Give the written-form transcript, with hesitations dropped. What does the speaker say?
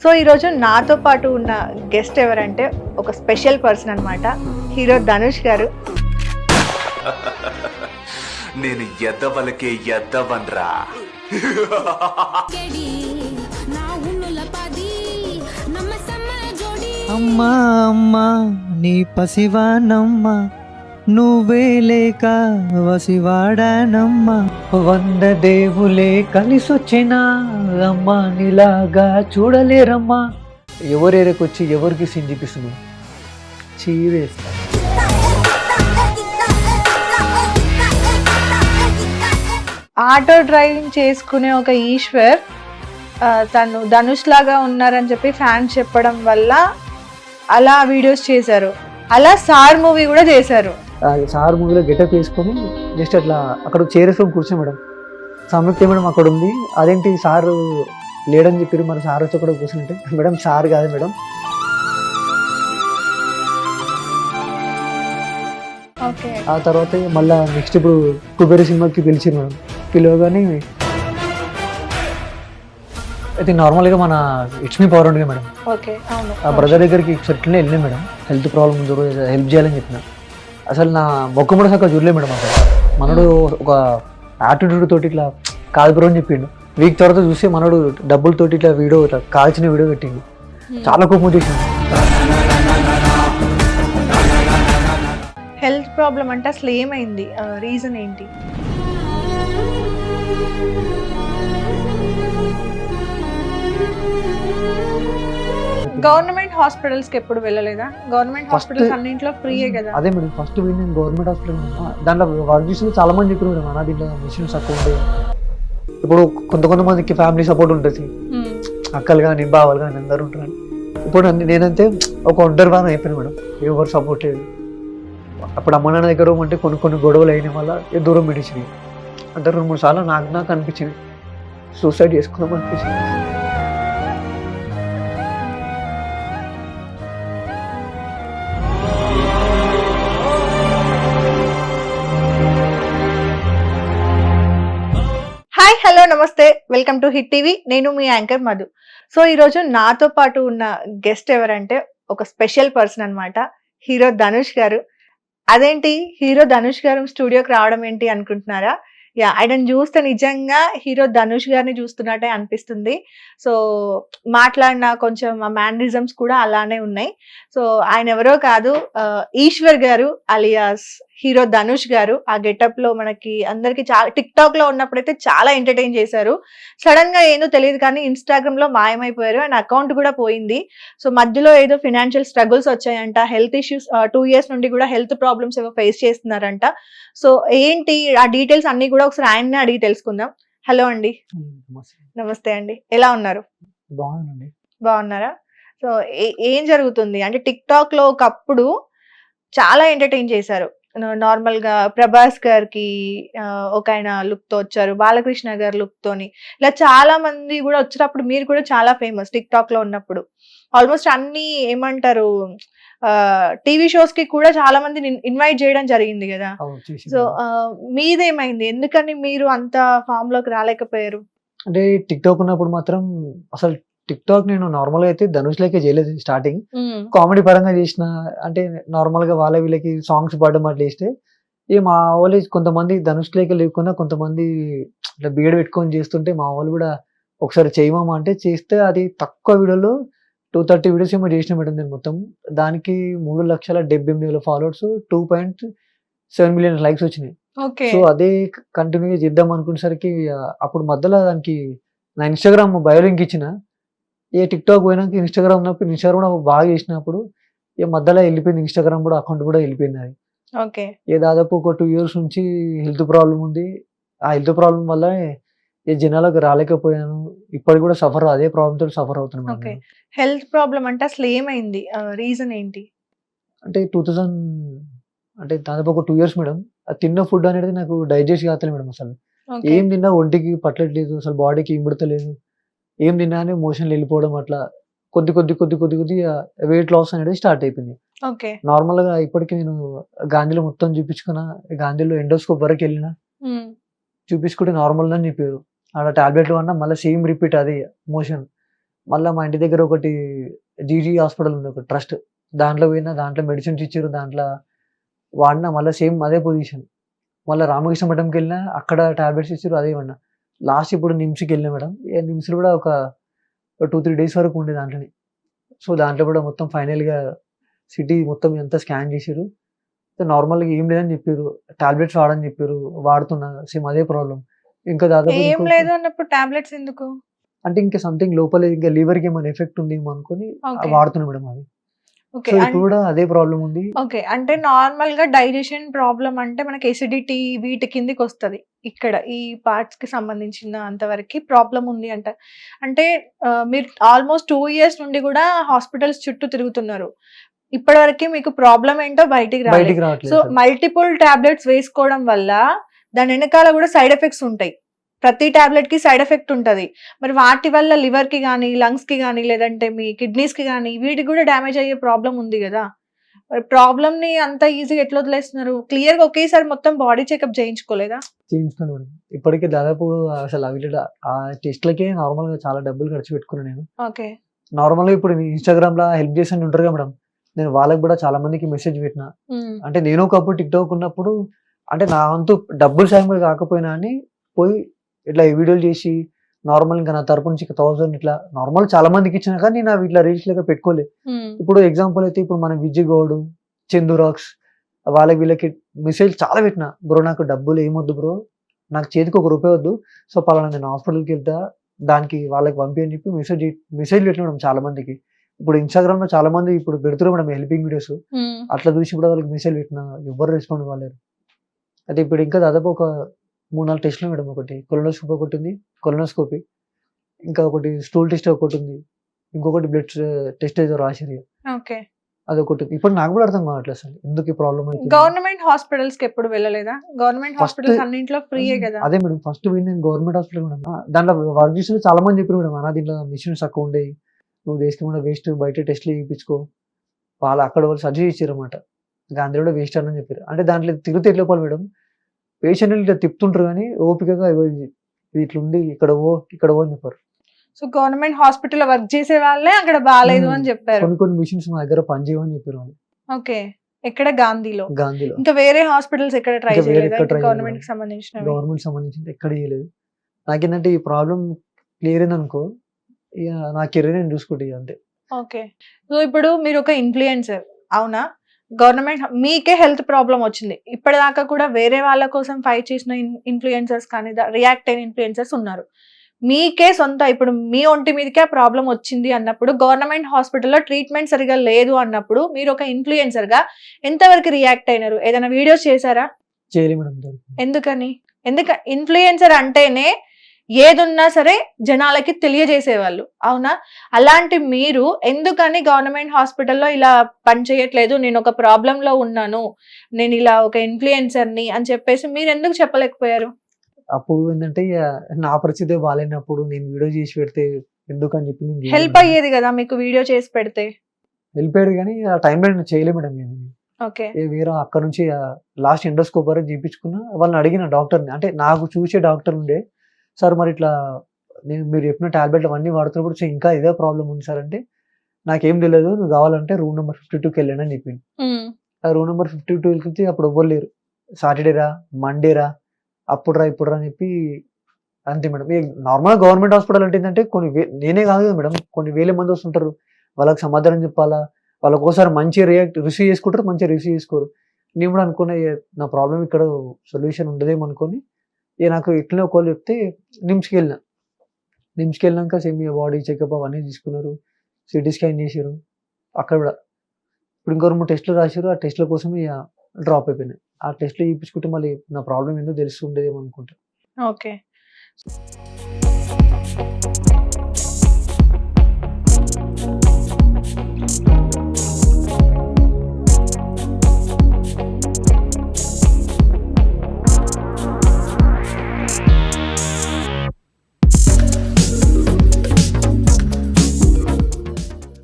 So ఈరోజు నాతో పాటు ఉన్న గెస్ట్ ఎవరంటే ఒక స్పెషల్ పర్సన్ అన్నమాట. హీరో ధనుష్ గారు. నేను ఎద్దవలకే ఎద్దవన్రా. అమ్మా అమ్మా నీ పసివానమ్మా నువ్వే లేక వసివాడానమ్మా 100 దేవులే కలిసొచ్చిన అమ్మా నీలాగా చూడలేరమ్మా. ఎవరేరకొచ్చి ఎవరికి సీన్ చూపిస్తున్నావు చీరేస్తా. ఆటో డ్రైవింగ్ చేసుకునే ఒక ఈశ్వర్ తను ధనుష్ లాగా ఉన్నారని చెప్పి ఫ్యాన్స్ చెప్పడం వల్ల అలా వీడియోస్ చేశారు. అలా సార్ మూవీ కూడా చేశారు. సార్ మూవీలో గెటప్ వేసుకొని జస్ట్ అట్లా అక్కడ చేరేసుకొని కూర్చో మేడం. సంయుక్త మేడం అక్కడ ఉంది, అదేంటి సార్ లేడని చెప్పారు, మరి సార్ వచ్చి కూడా కూర్చుంటే మేడం సార్ కాదు మేడం. ఓకే. ఆ తర్వాత మళ్ళీ నెక్స్ట్ ఇప్పుడు కుబేర సినిమాకి పిలిచారు మేడం. పిలవగానే అయితే నార్మల్గా మన లక్ష్మీ పవర్ ఉండగా మేడం, ఓకే అవును, ఆ బ్రదర్ దగ్గరికి ఇట్లనే వెళ్ళినా మేడం. హెల్త్ ప్రాబ్లమ్ ఉంది, హెల్ప్ చేయాలని చెప్పిన. అసలు నా మొక్క కూడా సక్క చూడలే మేడం. అసలు మనోడు ఒక యాటిట్యూడ్ తోటి ఇట్లా కాదు బ్రో అని చెప్పిండు. వీక్ తర్వాత చూస్తే మనోడు డబ్బులతోటి ఇట్లా వీడియో ఇట్లా కాల్చిన వీడియో పెట్టిండు. చాలా కోపం చేసిండు. హెల్త్ ప్రాబ్లం అంటే అసలు ఏమైంది, రీజన్ ఏంటి? గవర్నమెంట్ హాస్పిటల్స్ కి ఎప్పుడు వెళ్ళలేదా? గవర్నమెంట్ హాస్పిటల్స్ అన్నింట్లో ఫ్రీయే కదా. అదే మేడం, ఫస్ట్ నేను గవర్నమెంట్ హాస్పిటల్ దాంట్లో వర్క్ చేసిన చాలా మంది చెప్పారు మేడం, అన్న దీంట్లో మిషన్స్ తక్కువ ఉంటాయి. ఇప్పుడు కొంతమందికి ఫ్యామిలీ సపోర్ట్ ఉంటుంది, అక్కలు కానీ బావలు కానీ అందరు ఉంటారు. ఇప్పుడు నేనంతే ఒక ఒంటరి వారం అయిపోయాను మేడం, ఎవరు సపోర్ట్ లేదు. అప్పుడు అమ్మ నాన్న దగ్గర అంటే కొన్ని గొడవలు అయిన వల్ల దూరం పెట్టించినాయి. అంటే 2-3 సార్లు నాకు అనిపించింది సూసైడ్ చేసుకుందాం అనిపించింది. హాయ్, హలో, నమస్తే, వెల్కమ్ టు హిట్ టీవీ. నేను మీ యాంకర్ మధు. సో ఈరోజు నాతో పాటు ఉన్న గెస్ట్ ఎవరంటే ఒక స్పెషల్ పర్సన్ అన్నమాట. హీరో ధనుష్ గారు. అదేంటి హీరో ధనుష్ గారు స్టూడియోకి రావడం ఏంటి అనుకుంటున్నారా? ఆయనను చూస్తే నిజంగా హీరో ధనుష్ గారిని చూస్తున్నట్టే అనిపిస్తుంది. సో మాట్లాడిన కొంచెం ఆ మ్యానరిజమ్స్ కూడా అలానే ఉన్నాయి. సో ఆయన ఎవరో కాదు, ఈశ్వర్ గారు అలియాస్ హీరో ధనుష్ గారు. ఆ గెటప్ లో మనకి అందరికి చాలా టిక్ టాక్ లో ఉన్నప్పుడైతే చాలా ఎంటర్టైన్ చేశారు. సడన్ గా ఏందో తెలియదు కానీ ఇన్స్టాగ్రామ్ లో మాయమైపోయారు. ఆయన అకౌంట్ కూడా పోయింది. సో మధ్యలో ఏదో ఫినాన్షియల్ స్ట్రగుల్స్ వచ్చాయంట, హెల్త్ ఇష్యూస్ 2 years నుండి కూడా హెల్త్ ప్రాబ్లమ్స్ ఏవో ఫేస్ చేస్తున్నారంట. సో ఏంటి ఆ డీటెయిల్స్ అన్ని కూడా ఒకసారి ఆయన్నే అడిగి తెలుసుకుందాం. హలో అండి. నమస్తే అండి, ఎలా ఉన్నారు? బాగుందండి. బాగున్నారా? సో ఏం జరుగుతుంది అంటే టిక్ టాక్ లో ఒకప్పుడు చాలా ఎంటర్టైన్ చేశారు. నార్మల్ గా ప్రభాస్ గారికి ఒక ఆయన లుక్ తో వచ్చారు, బాలకృష్ణ గారి లుక్ తోని, ఇలా చాలా మంది కూడా వచ్చినప్పుడు మీరు కూడా చాలా ఫేమస్ టిక్ టాక్ లో ఉన్నప్పుడు. ఆల్మోస్ట్ అన్ని ఏమంటారు టీవీ షోస్ కి కూడా చాలా మందిని ఇన్వైట్ చేయడం జరిగింది కదా. సో మీదేమైంది, ఎందుకని మీరు అంత ఫామ్ లోకి రాలేకపోయారు? అంటే టిక్ టాక్ ఉన్నప్పుడు మాత్రం అసలు టిక్ టాక్ నేను నార్మల్ గా అయితే ధనుష్ లెక్క చేయలేదు. స్టార్టింగ్ కామెడీ పరంగా చేసిన, అంటే నార్మల్ గా వాళ్ళ వీళ్ళకి సాంగ్స్ పాడడం అట్లా చేస్తే మా వాళ్ళు కొంతమంది ధనుష్ లెక్క లేకుండా కొంతమంది ఇట్లా బీడ పెట్టుకొని చేస్తుంటే మా వాళ్ళు కూడా ఒకసారి చేయమా అంటే చేస్తే అది తక్కువ వీడియోలో 230 వీడియోస్ ఏమో చేసిన మేడం. నేను మొత్తం దానికి 3,70,000 ఫాలోవర్స్, 2.7 million లైక్స్ వచ్చినాయి. సో అదే కంటిన్యూగా చేద్దాం అనుకునేసరికి అప్పుడు మధ్యలో దానికి నా ఇన్స్టాగ్రామ్ బయో లింక్ ఇచ్చిన, టిక్ టాక్ పోయినాక ఇన్స్టాగ్రామ్ ఉన్నప్పుడు ఇన్స్టాగ్రామ్ బాగా చేసినప్పుడు మధ్యలో వెళ్ళిపోయింది, ఇన్స్టాగ్రామ్ కూడా అకౌంట్ కూడా వెళ్ళిపోయింది. అది దాదాపు ఒక 2 years నుంచి హెల్త్ ప్రాబ్లం ఉంది. ఆ హెల్త్ ప్రాబ్లం వల్ల జనాలకు రాలేకపోయాను. ఇప్పటికి కూడా అదే ప్రాబ్లమ్ తోటి సఫర్ అవుతున్నాను. హెల్త్ ప్రాబ్లం అంటే అసలు ఏమైంది, రీజన్ ఏంటి? అంటే 2000 అంటే దాదాపు ఒక 2 years మేడం. ఆ తిన్న ఫుడ్ అనేది నాకు డైజెస్ట్ కావట్లేదు మేడం. అసలు ఏం తిన్నా ఒంటికి పట్టట్లేదు, అసలు బాడీకి ఇమిడతలేదు. ఏం తిన్నా అని మోషన్లు వెళ్ళిపోవడం, అట్లా కొద్ది వెయిట్ లాస్ అనేది స్టార్ట్ అయిపోయింది. నార్మల్ గా ఇప్పటికి నేను గాంధీలో మొత్తం చూపించుకున్నా, గాంధీలో ఎండోస్కోప్ వరకు వెళ్ళిన చూపించుకుంటే నార్మల్ అని చెప్పారు. ఆడ టాబ్లెట్లు అన్నా మళ్ళీ సేమ్ రిపీట్ అది మోషన్. మళ్ళీ మా ఇంటి దగ్గర ఒకటి జీజీ హాస్పిటల్ ఉంది, ఒక ట్రస్ట్. దాంట్లో పోయినా, దాంట్లో మెడిసిన్స్ ఇచ్చారు, దాంట్లో వాడినా, మళ్ళీ సేమ్ అదే పొజిషన్. మళ్ళీ రామకృష్ణ మఠంకి వెళ్ళినా, అక్కడ టాబ్లెట్స్ ఇచ్చారు, అదే వాడినా. లాస్ట్ ఇప్పుడు నిమ్స్కి వెళ్ళినా మేడం. నిమ్స్లో కూడా ఒక 2-3 డేస్ వరకు ఉండే దాంట్లోనే. సో దాంట్లో కూడా మొత్తం ఫైనల్గా సిటీ మొత్తం అంతా స్కాన్ చేసారు. నార్మల్గా ఏం లేదని చెప్పారు, టాబ్లెట్స్ వాడని చెప్పారు, వాడుతున్నా, సేమ్ అదే ప్రాబ్లం. ఇంకా దాదాపు ఏం లేదు అన్నప్పుడు టాబ్లెట్స్ ఎందుకు? అంటే ఇంకా సంథింగ్ లోపల ఇంకా లివర్కి ఏమైనా ఎఫెక్ట్ ఉందేమో అనుకుని ఓకే. వాడుతున్నా మేడం అవి. ఓకే. సో ఇప్పుడు కూడా అదే ప్రాబ్లం ఉంది. ఓకే. అంటే నార్మల్ గా డైజెషన్ ప్రాబ్లమ్ అంటే మనకి ఎసిడిటీ వీటి కిందికి వస్తది. ఇక్కడ ఈ పార్ట్స్ కి సంబంధించిన అంతవరకు ప్రాబ్లం ఉంది అంట. అంటే మీరు ఆల్మోస్ట్ 2 ఇయర్స్ నుండి కూడా హాస్పిటల్స్ చుట్టూ తిరుగుతున్నారు. ఇప్పటివరకు మీకు ప్రాబ్లం ఏంటో బయటికి రాలేదు. బయటికి రావట్లేదు సో అసలు. మల్టిపుల్ టాబ్లెట్స్ వేసుకోవడం వల్ల దాని వెనకాల కూడా సైడ్ ఎఫెక్ట్స్ ఉంటాయి. ప్రతి టాబ్లెట్ కి సైడ్ ఎఫెక్ట్ ఉంటది. మరి వాటి వల్ల లివర్ కి కానీ, లంగ్స్ కి కానీ, లేదంటే మీ కిడ్నీస్ కి కానీ వీటికి కూడా డ్యామేజ్ అయ్యే ప్రాబ్లం ఉంది కదా. మరి ప్రాబ్లమ్ ని అంత ఈజీగా ఎట్లా వదిలేస్తున్నారు? క్లియర్ గా ఒకేసారి మొత్తం బాడీ చెకప్ చేయించుకోలేదా? చేయించుకున్నాను మేడం. ఇప్పటికే దాదాపు అసలు అవి ఆ టెస్ట్లకే నార్మల్ గా చాలా డబ్బులు ఖర్చు పెట్టుకున్నాను నేను. ఓకే. నార్మల్ గా ఇప్పుడు ఇన్స్టాగ్రామ్ లో హెల్ప్ చేసి ఉంటారు కదా మేడం, నేను వాళ్ళకి కూడా చాలా మందికి మెసేజ్ పెట్టిన. అంటే నేను ఒకప్పుడు టిక్టాక్ ఉన్నప్పుడు, అంటే నా వంతు డబ్బులు సాయం కాకపోయినా అని పోయి ఇట్లా వీడియోలు చేసి నార్మల్ ఇంకా నా తరపు నుంచి 1000 ఇట్లా నార్మల్ చాలా మందికి ఇచ్చినా కానీ నేను అవి ఇట్లా రీల్స్ లెక్క పెట్టుకోలేదు. ఇప్పుడు ఎగ్జాంపుల్ అయితే ఇప్పుడు మన విజయ్ గౌడ్, చందు రాక్స్, వాళ్ళకి వీళ్ళకి మెసేజ్ చాలా పెట్టిన, బ్రో నాకు డబ్బులు ఏమొద్దు బ్రో, నాకు చేతికి ₹1 వద్దు, సో పలానా నేను హాస్పిటల్కి వెళ్తా, దానికి వాళ్ళకి పంపి అని చెప్పి మెసేజ్ పెట్టిన మేడం చాలా మందికి. ఇప్పుడు ఇన్స్టాగ్రామ్ లో చాలా మంది ఇప్పుడు పెడుతున్నారు మేడం హెల్పింగ్ వీడియోస్. అట్లా చూసి కూడా వాళ్ళకి మెసేజ్ పెట్టిన, ఎవరు రెస్పాండ్ కాలేరు. అయితే ఇప్పుడు ఇంకా దాదాపు ఒక 3-4 టెస్టులు మేడం. ఒకటి కొలనోస్కోపీ ఒకటి ఉంది, కొలనోస్కోపీ, ఇంకా ఒకటి స్టూల్ టెస్ట్ ఒకటి ఉంది, ఇంకొకటి బ్లడ్ టెస్ట్ ఏదో రాసిరి, ఓకే. అదొకటి ఉంది. ఇప్పుడు నాకు కూడా అర్థం కావట్లేదు అసలు ఎందుకు ఈ ప్రాబ్లం అయితే. గవర్నమెంట్ హాస్పిటల్స్ కి ఎప్పుడు వెళ్ళలేదా? గవర్నమెంట్ హాస్పిటల్స్ అన్నింటిలో ఫ్రీయే కదా. అదే మేడం, ఫస్ట్ పోయింది నేను గవర్నమెంట్ హాస్పిటల్ మేడం. దాంట్లో వర్క్ చేసిన చాలా మంది చెప్పారు మేడం, అన్న దీంట్లో మిషన్స్ తక్కువ ఉండేవి, నువ్వు దేశకుండా వేస్ట్, బయట టెస్ట్లు చేయించుకో, వాళ్ళు అక్కడ వాళ్ళు సజెస్ట్ చేశారు అనమాట. గాంధీ కూడా వేస్ట్ అని చెప్పారు. అంటే దాంట్లో తిరిగితే ఎట్లా పోవాలి మేడం, పేషెంట్ ఇట్లా తిప్పుతుంటారు కానీ ఓపికగా ఇట్లుండి ఇక్కడ ఓ అని చెప్పారు. సో గవర్నమెంట్ హాస్పిటల్ వర్క్ చేసే వాళ్ళే అక్కడ బాగాలేదు అని చెప్పారు. కొన్ని మిషన్స్ మా దగ్గర పనిచేయమని చెప్పారు వాళ్ళు. ఓకే. ఎక్కడ? గాంధీలో. ఇంకా వేరే హాస్పిటల్స్ ఎక్కడ ట్రై ఇంకా వేరే చేయలేదా? ఎక్కడ try గవర్నమెంట్ చేయలేదు. కి సంబంధించిన గవర్నమెంట్ సంబంధించింది ఎక్కడ చేయలేదు. నాకేంటంటే ఈ ప్రాబ్లం క్లియర్ అయింది అనుకో, ఇక నా కెరీర్ నేను చూసుకుంటే అంతే. ఓకే. సో ఇప్పుడు మీరు ఒక ఇన్ఫ్లుయెన్సర్ అవునా? గవర్నమెంట్ మీకే హెల్త్ ప్రాబ్లం వచ్చింది. ఇప్పటిదాకా కూడా వేరే వాళ్ళ కోసం ఫైట్ చేసిన ఇన్ఫ్లుయెన్సర్స్ కానీ రియాక్ట్ అయిన ఇన్ఫ్లుయెన్సర్స్ ఉన్నారు. మీకే సొంత ఇప్పుడు మీ ఒంటి మీదకే ఆ ప్రాబ్లం వచ్చింది అన్నప్పుడు, గవర్నమెంట్ హాస్పిటల్లో ట్రీట్మెంట్ సరిగా లేదు అన్నప్పుడు మీరు ఒక ఇన్ఫ్లుయెన్సర్ గా ఎంతవరకు రియాక్ట్ అయినారు? ఏదైనా వీడియోస్ చేశారా? చేయలే మేడం. ఎందుకని? ఇన్ఫ్లుయెన్సర్ అంటేనే ఏదున్నా సరే జనాలకి తెలియజేసేవాళ్ళు అవునా? అలాంటి మీరు ఎందుకని గవర్నమెంట్ హాస్పిటల్లో ఇలా పని చేయట్లేదు, నేను ఒక ప్రాబ్లం లో ఉన్నాను, నేను ఇలా ఒక ఇన్ఫ్లుయెన్సర్ని అని చెప్పేసి మీరు ఎందుకు చెప్పలేకపోయారు? అప్పుడు ఏంటంటే నా పరిస్థితి బాగాలేనప్పుడు నేను వీడియో చేసి పెడితే ఎందుకు అని చెప్పి నేను హెల్ప్ అయ్యేది కదా మీకు వీడియో చేసి పెడితే. హెల్ప్ అయ్యేది కానీ ఆ టైంలో నేను చేయలేదు మేడం. నేను ఓకే. వేరే అక్కడ నుంచి లాస్ట్ ఎండోస్కోప్ వరకు చేయించుకున్నా. వాళ్ళని అడిగిన డాక్టర్ని, అంటే నాకు చూసే డాక్టర్ ఉండే, సార్ మరి ఇట్లా మీరు చెప్పిన టాబ్లెట్లు అవన్నీ వాడుతున్నప్పుడు ఇంకా ఇదే ప్రాబ్లం ఉంది సార్ అంటే, నాకేం తెలియదు, నువ్వు కావాలంటే రూమ్ నెంబర్ 52కి వెళ్ళండి అని చెప్పింది. ఆ రూమ్ నెంబర్ 52 వెళ్తే అప్పుడు ఎవ్వరు లేరు, సాటర్డేరా మండేరా ఇప్పుడు రా అని చెప్పి అంతే మేడం. నార్మల్గా గవర్నమెంట్ హాస్పిటల్ అంటే ఏంటంటే నేనే కాదు కదా మేడం, కొన్ని వేల మంది వస్తుంటారు, వాళ్ళకి సమాధానం చెప్పాలా, వాళ్ళకి ఒకసారి మంచిగా రిసీవ్ చేసుకుంటారు, మంచిగా రిసీవ్ చేసుకోరు. నేను కూడా అనుకున్నా నా ప్రాబ్లం ఇక్కడ సొల్యూషన్ ఉండదేమో అనుకొని నాకు ఇట్లనే ఒకళ్ళు చెప్తే నిమ్స్కి వెళ్ళినాక సేమ్ బాడీ చెకప్ అవన్నీ తీసుకున్నారు, సిటీ స్కాన్ చేసారు. అక్కడ కూడా ఇప్పుడు ఇంకో 2 టెస్టులు రాశారు. ఆ టెస్టుల కోసం డ్రాప్ అయిపోయినాయి. ఆ టెస్టులు చూపించుకుంటే మళ్ళీ నా ప్రాబ్లం ఏందో తెలుస్తుండేదేమో అనుకుంటా. ఓకే.